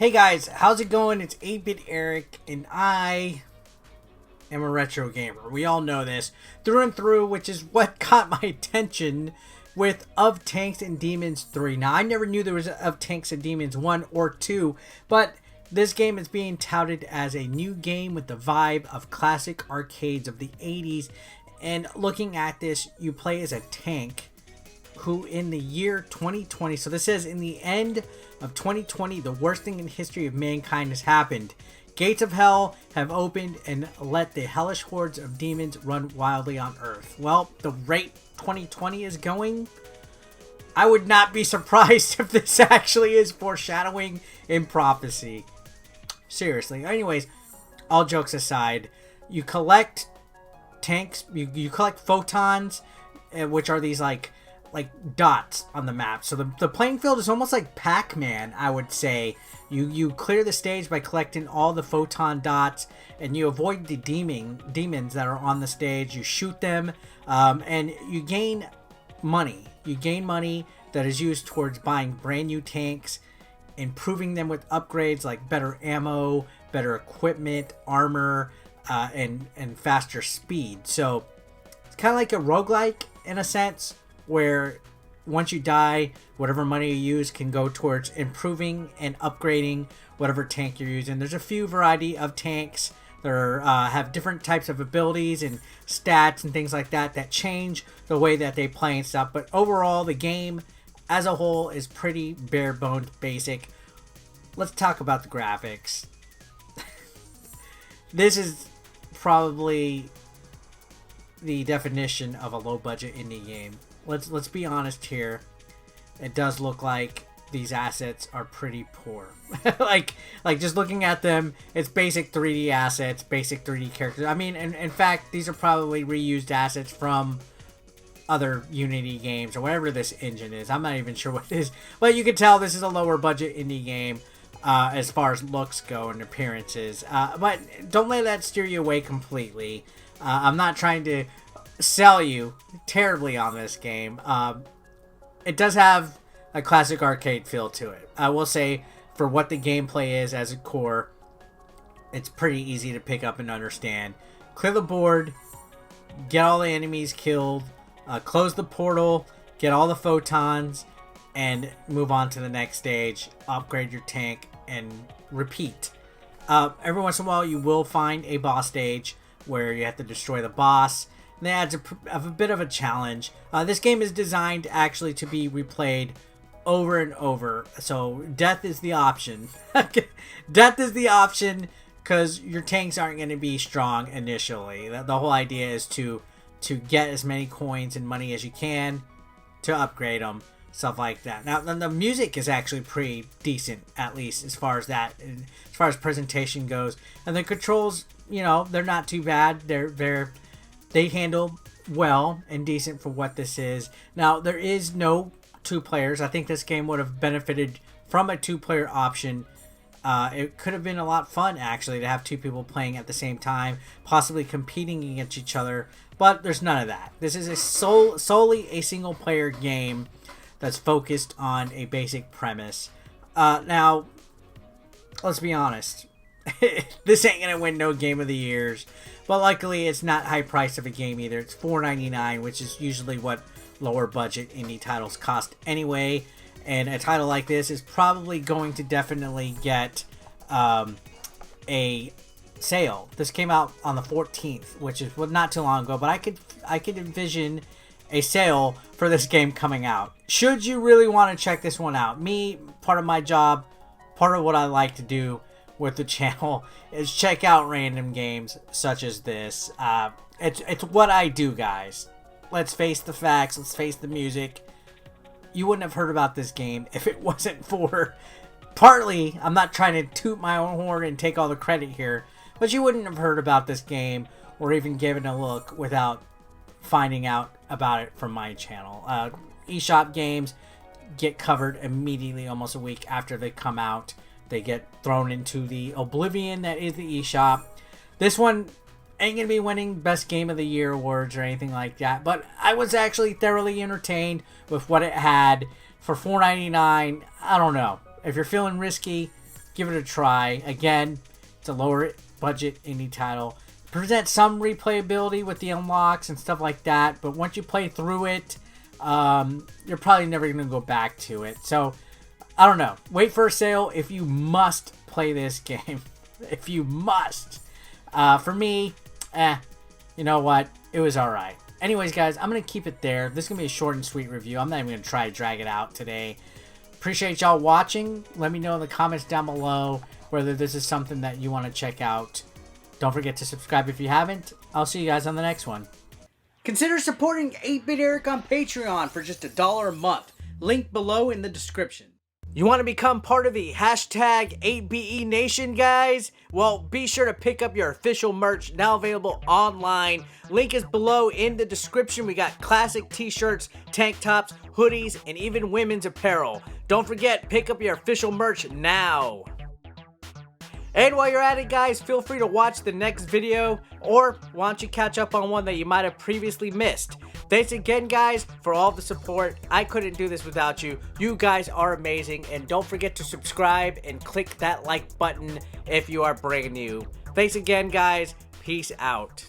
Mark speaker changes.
Speaker 1: Hey guys, how's it going? It's 8-Bit Eric, and I am a retro gamer. We all know this through and through, which is what caught my attention with Of Tanks and Demons 3. Now, I never knew there was Of Tanks and Demons 1 or 2, but this game is being touted as a new game with the vibe of classic arcades of the 80s. And looking at this, you play as a tank who in the year 2020, so this says in the end of 2020, the worst thing in the history of mankind has happened. Gates of hell have opened and let the hellish hordes of demons run wildly on Earth. Well, the rate 2020 is going, I would not be surprised if this actually is foreshadowing in prophecy. Seriously. Anyways, all jokes aside, you collect tanks, you collect photons, which are these like dots on the map. So the playing field is almost like Pac-Man, I would say. You clear the stage by collecting all the photon dots, and you avoid the demons that are on the stage. You shoot them, and you gain money. You gain money that is used towards buying brand new tanks, improving them with upgrades like better ammo, better equipment, armor, and faster speed. So it's kind of like a roguelike in a sense, where once you die, whatever money you use can go towards improving and upgrading whatever tank you're using. There's a few variety of tanks that have different types of abilities and stats and things like that that change the way that they play and stuff. But overall, the game as a whole is pretty bare bones basic. Let's talk about the graphics. This is probably the definition of a low budget indie game. Let's be honest here. It does look like these assets are pretty poor. like just looking at them, it's basic 3D assets, basic 3D characters. I mean, in fact, these are probably reused assets from other Unity games or whatever this engine is. I'm not even sure what it is, but you can tell this is a lower budget indie game as far as looks go and appearances. But don't let that steer you away completely. I'm not trying to sell you terribly on this game. It does have a classic arcade feel to it. I will say, for what the gameplay is as a core, it's pretty easy to pick up and understand. Clear the board, get all the enemies killed, close the portal, get all the photons, and move on to the next stage, upgrade your tank, and repeat. Every once in a while you will find a boss stage where you have to destroy the boss. And that adds a bit of a challenge. This game is designed actually to be replayed over and over. So death is the option. Death is the option because your tanks aren't going to be strong initially. The whole idea is to get as many coins and money as you can to upgrade them. Stuff like that. Now, the music is actually pretty decent, at least as far as that, as far as presentation goes. And the controls, you know, they're not too bad. They handle well and decent for what this is. Now, there is no two players. I think this game would have benefited from a two-player option. It could have been a lot fun, actually, to have two people playing at the same time, possibly competing against each other. But there's none of that. This is solely a single-player game that's focused on a basic premise. Now, let's be honest. This ain't gonna win no Game of the Years, but luckily it's not high price of a game either. It's $4.99, which is usually what lower budget indie titles cost anyway. And a title like this is probably going to definitely get a sale. This came out on the 14th, which is not too long ago, but I could envision a sale for this game coming out. Should you really want to check this one out? Me, part of my job, part of what I like to do with the channel is check out random games such as this. It's what I do, guys. Let's face the facts. Let's face the music. You wouldn't have heard about this game if it wasn't for, partly, I'm not trying to toot my own horn and take all the credit here, but you wouldn't have heard about this game or even given a look without finding out about it from my channel. eShop games get covered immediately, almost a week after they come out. They get thrown into the oblivion that is the eShop. This one ain't gonna be winning Best Game of the Year awards or anything like that, but I was actually thoroughly entertained with what it had for $4.99. I don't know. If you're feeling risky, give it a try. Again, it's a lower budget indie title. Presents some replayability with the unlocks and stuff like that, but once you play through it, you're probably never going to go back to it. So, I don't know. Wait for a sale if you must play this game. If you must. For me, you know what? It was alright. Anyways, guys, I'm going to keep it there. This is going to be a short and sweet review. I'm not even going to try to drag it out today. Appreciate y'all watching. Let me know in the comments down below whether this is something that you want to check out. Don't forget to subscribe if you haven't. I'll see you guys on the next one.
Speaker 2: Consider supporting 8-Bit Eric on Patreon for just $1 a month. Link below in the description.
Speaker 1: You want to become part of the hashtag 8BE Nation, guys? Well, be sure to pick up your official merch, now available online. Link is below in the description. We got classic t-shirts, tank tops, hoodies, and even women's apparel. Don't forget, pick up your official merch now. And while you're at it, guys, feel free to watch the next video, or why don't you catch up on one that you might have previously missed. Thanks again, guys, for all the support. I couldn't do this without you. You guys are amazing, and don't forget to subscribe and click that like button if you are brand new. Thanks again, guys. Peace out.